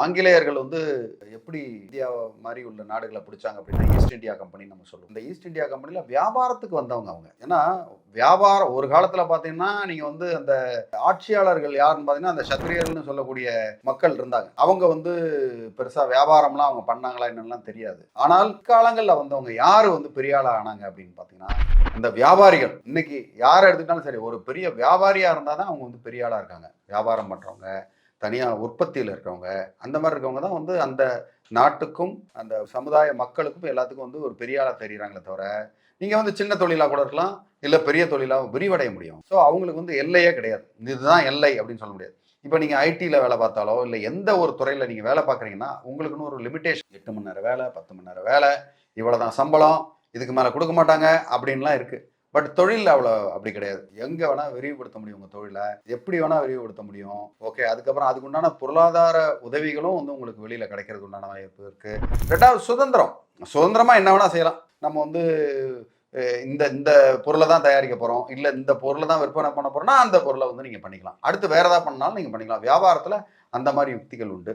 ஆங்கிலேயர்கள் வந்து எப்படி இந்தியா மாதிரி உள்ள நாடுகளை பிடிச்சாங்க அப்படின்னா ஈஸ்ட் இந்தியா கம்பெனி நம்ம சொல்லுவோம். இந்த ஈஸ்ட் இந்தியா கம்பெனில வியாபாரத்துக்கு வந்தவங்க அவங்க. ஏன்னா வியாபாரம் ஒரு காலத்துல பாத்தீங்கன்னா நீங்க வந்து அந்த ஆட்சியாளர்கள் யாருன்னு பாத்தீங்கன்னா அந்த சத்திரியர்கள்னு சொல்லக்கூடிய மக்கள் இருந்தாங்க. அவங்க வந்து பெருசா வியாபாரம்லாம் அவங்க பண்ணாங்களா என்னன்னு தெரியாது. ஆனால் காலங்கள்ல வந்தவங்க யாரு வந்து பெரிய ஆளா ஆனாங்க அப்படின்னு பாத்தீங்கன்னா அந்த வியாபாரிகள். இன்னைக்கு யாரை எடுத்துக்கிட்டாலும் சரி ஒரு பெரிய வியாபாரியா இருந்தாதான் அவங்க வந்து பெரிய ஆளா இருக்காங்க. வியாபாரம் பண்றவங்க, தனியா உற்பத்தியில் இருக்கிறவங்க, அந்த மாதிரி இருக்கவங்க தான் வந்து அந்த நாட்டுக்கும் அந்த சமுதாய மக்களுக்கும் எல்லாத்துக்கும் வந்து ஒரு பெரிய ஆளா தெரியுறாங்களே தவிர நீங்க வந்து சின்ன தொழிலா கூட இருக்கலாம், இல்ல பெரிய தொழிலா விரிவடைய முடியும். ஸோ அவங்களுக்கு வந்து எல்லையே கிடையாது. இதுதான் எல்லை அப்படின்னு சொல்ல முடியாது. இப்போ நீங்க ஐடில வேலை பார்த்தாலோ இல்ல எந்த ஒரு துறையில நீங்க வேலை பார்க்குறீங்கன்னா உங்களுக்குன்னு ஒரு லிமிடேஷன் 8 மணி நேரம் வேலை, 10 மணி நேரம் வேலை, இவ்வளவுதான் சம்பளம், இதுக்கு மேல கொடுக்க மாட்டாங்க அப்படின்லாம் இருக்கு. பட் தொழில் அப்படி கிடையாது. எங்க வேணா விரிவுபடுத்த முடியும் உங்க தொழில. எப்படி வேணா விரிவுபடுத்த முடியும். ஓகே. அதுக்கப்புறம் அதுக்கு உண்டான பொருளாதார உதவிகளும் வந்து உங்களுக்கு வெளியில கிடைக்கிறதுக்கு உண்டான வாய்ப்பு இருக்கு. 2வது சுதந்திரம். சுதந்திரமா என்ன வேணா செய்யலாம். நம்ம வந்து இந்த இந்த பொருளை தான் தயாரிக்க போறோம். இல்ல இந்த பொருளை தான் விற்பனை பண்ண போறோம்னா அந்த பொருளை வந்து நீங்க பண்ணிக்கலாம். அடுத்து வேற ஏதாவது பண்ணாலும் நீங்க பண்ணிக்கலாம். வியாபாரத்துல அந்த மாதிரி யுக்திகள் உண்டு.